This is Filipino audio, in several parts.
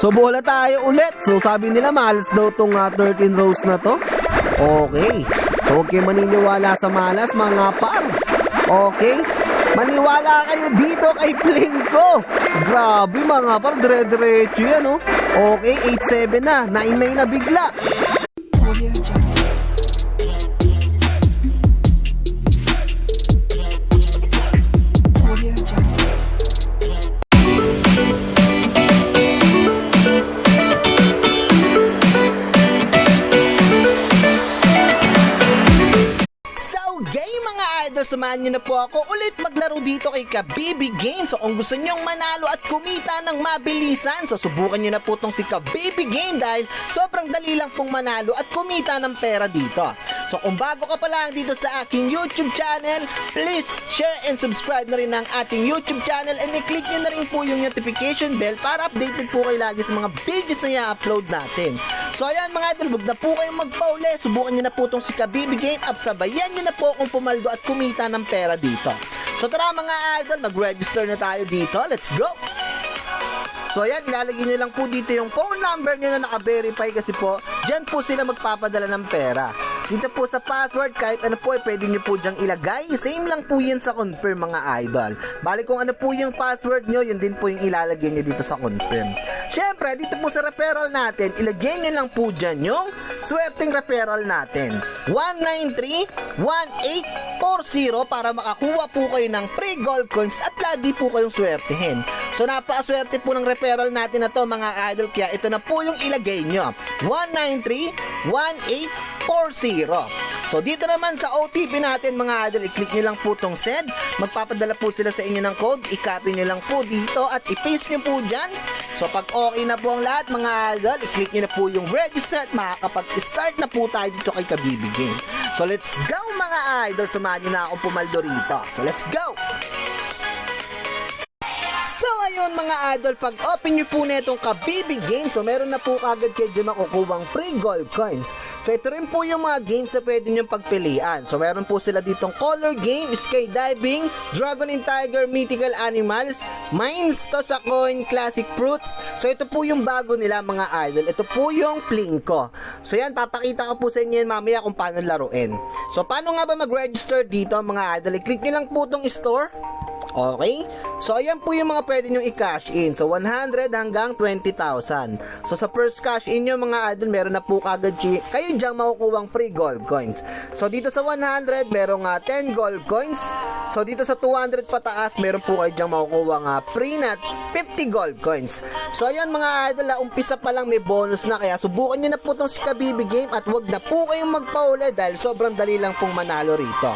So bola tayo ulit. So sabi nila malas daw tong 13 rows na to. Okay. So huwag kayo maniniwala sa malas mga par. Okay. Maniwala kayo dito kay Plinko. Grabe mga par, dire-diretso yan, oh. Okay, 8-7 na. 9-9 na bigla. Samahan nyo na po ako ulit maglaro dito kay Kabibi Game. So kung gusto nyong manalo at kumita ng mabilisan, so subukan nyo na po tong si Kabibi Game dahil sobrang dali lang pong manalo at kumita ng pera dito. So kung bago ka pa lang dito sa aking YouTube channel, please share and subscribe na rin ang ating YouTube channel and i-click nyo na rin po yung notification bell para updated po kayo lagi sa mga videos na i-upload natin. So ayan mga idol, huwag na po kayong magpauli. Subukan nyo na po tong si Kabibi Game at sabayan nyo na po kung pumaldo at kumita ng pera dito. So tara mga idol, mag-register na tayo dito. Let's go! So ayan, ilalagay nyo lang po dito yung phone number nyo na naka-verify kasi po, dyan po sila magpapadala ng pera. Dito po sa password, kahit ano po, pwede nyo po dyang ilagay. Same lang po yun sa confirm mga idol. Bali kung ano po yung password nyo, yun din po yung ilalagay nyo dito sa confirm. Siyempre, dito po sa referral natin, ilagay nyo lang po dyan yung swerteng referral natin. 1931840 para makakuha po kayo ng free gold coins at lagi po kayong swertehin. So napakaswerte po ng referral natin na to mga idol, kaya ito na po yung ilagay nyo. 1931840. So dito naman sa OTP natin mga idol, i-click nyo lang po tong send. Magpapadala po sila sa inyo ng code, i-copy nyo lang po dito at i-paste nyo po dyan. So pag okay na po ang lahat mga idol, i-click nyo na po yung register at makakapag-start na po tayo dito kay Kabibi Game. So let's go mga idol, samahan nyo na akong pumaldo rito. So let's go! So ayun mga idol, pag open nyo po na itong Kabibi Game, so meron na po kagad kayo dyan makukuwang free gold coins. So ito rin po yung mga games na pwede nyo pagpilian. So meron po sila ditong color game, skydiving, dragon and tiger, mythical animals, mines, toss a coin, classic fruits. So ito po yung bago nila mga idol. Ito po yung Plinko. So yan, papakita ko po sa inyo yan mamaya kung paano laruin. So paano nga ba mag-register dito mga idol? I-click nyo lang po itong store. Okay? So, ayan po yung mga pwede nyong i-cash in. So, 100 hanggang 20,000. So, sa first cash in nyo mga idol, meron na po kagad kayo diyang makukuwang free gold coins. So, dito sa 100, merong 10 gold coins. So, dito sa 200 pataas, meron po kayo diyang makukuwang free na 50 gold coins. So, ayan mga idol, umpisa pa lang may bonus na. Kaya, subukan nyo na po itong si Kabibi Game at wag na po kayong magpauli dahil sobrang dali lang pong manalo rito.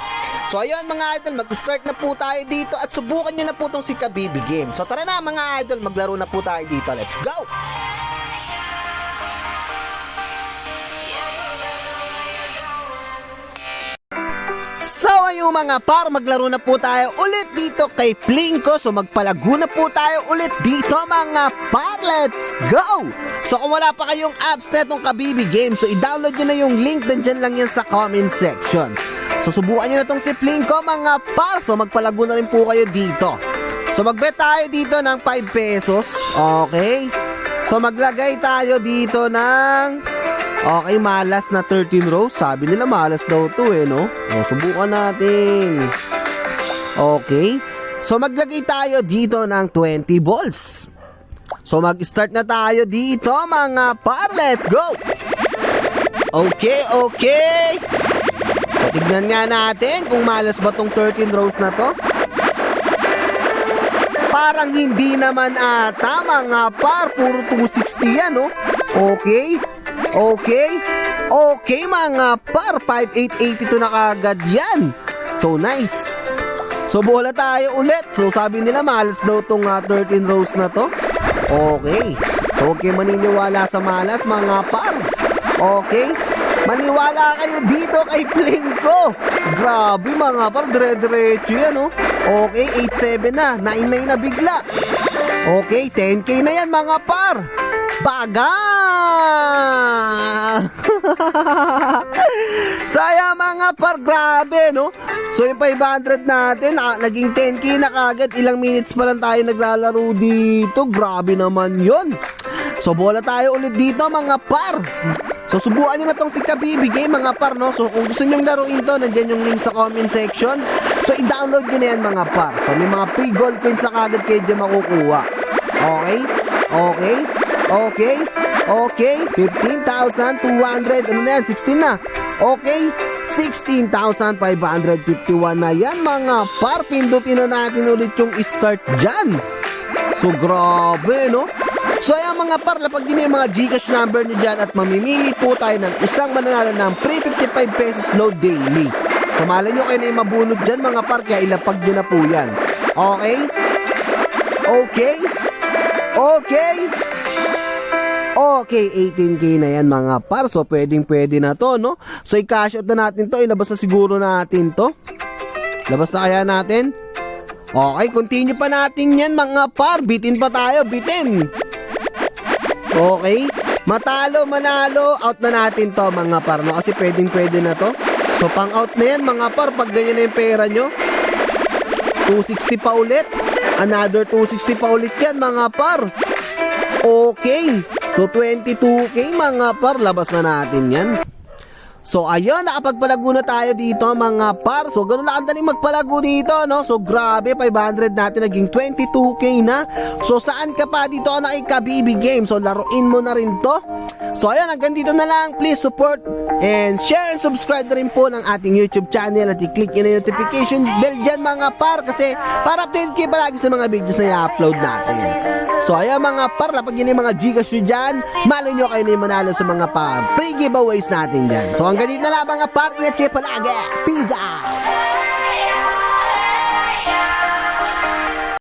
So, ayun mga idol, mag-start na po tayo dito at subukan nyo na po itong si Kabibi Game. So, tara na mga idol, maglaro na po tayo dito. Let's go! So, ayun mga par, maglaro na po tayo ulit dito kay Plinko. So, magpalago na po tayo ulit dito mga par. Let's go! So, kung wala pa kayong apps na itong Kabibi Game, so i-download nyo na yung link, nandyan lang yan sa comment section. So, subukan nyo na itong si Plinko mga par. So, magpalago na rin po kayo dito. So, mag-bet tayo dito ng 5 pesos. Okay. So, maglagay tayo dito ng okay, malas na 13 rows. Sabi nila malas daw to no? O, subukan natin. Okay. So, maglagay tayo dito ng 20 balls. So, mag-start na tayo dito mga par. Let's go! Okay, okay. So, tignan nga natin kung malas ba tong 13 rows na to. Parang hindi naman ata mga par. Puro 260 yan, no? Okay. Okay. Okay mga par. 5882 na kagad yan. So, nice. So, bola tayo ulit. So, sabi nila malas daw tong 13 rows na to. Okay. So, huwag kayo maniniwala sa malas mga par. Okay. Maniwala kayo dito kay Plinko. Grabe mga par, dire-diretso yan, oh. Okay, 8-7 na, 9-9 na bigla. Okay, 10k na yan mga par. Baga! Saya mga par, grabe, no? So yung 500 natin, naging 10k na kagad. Ilang minutes pa lang tayo naglalaro dito. Grabe naman yon. So bola tayo ulit dito mga par. So subukan nyo na tong si Kabibi Game mga par, no? So kung gusto nyong laruin to, nandyan yung link sa comment section. So i-download nyo na yan mga par. So may mga free gold coins na kagad kayo dyan makukuha. Okay? Okay? Okay? Okay? 15,200. Ano na yan? 16 na. Okay? 16,551 na yan mga par. Pindutin na natin ulit yung start dyan. So grabe, no? So ayan mga par, lapag din yung mga Gcash number nyo dyan at mamimili po tayo ng isang mananalo ng free 55 pesos load daily. So malay nyo kayo na yung mabunod dyan mga par, kaya ilapag nyo na po yan. Okay? Okay? Okay? Okay, 18k na yan mga par. So pwedeng pwede na to, no? So i-cash out na natin to, ilabas na siguro natin to. Labas na kaya natin? Okay, continue pa natin yan mga par. Bitin pa tayo, bitin. Okay, matalo, manalo, out na natin to mga par, no? Kasi pwedeng pwede na to. So pang out na yan mga par, pag ganyan na yung pera nyo. 260 pa ulit. Another 260 pa ulit yan mga par. Okay, so 22k mga par, labas na natin yan. So ayun, nakapagpalago na tayo dito mga par. So ganun lang ang daling magpalago dito, no? So grabe, 500 natin naging 22k na. So saan ka pa dito na Kabibi Game? So laruin mo na rin to. So ayun, hanggang dito na lang. Please support and share and subscribe na rin po ng ating YouTube channel at i-click nyo na yung notification bell dyan mga par, kasi para update kayo palagi sa mga videos na i-upload natin. So ayun mga par, lapag yun yung mga Gcash nyo dyan, malay nyo kayo na yung manalo sa mga free giveaways natin dyan. So hanggang dito na lang mga par, ingat kayo palagi. Peace out!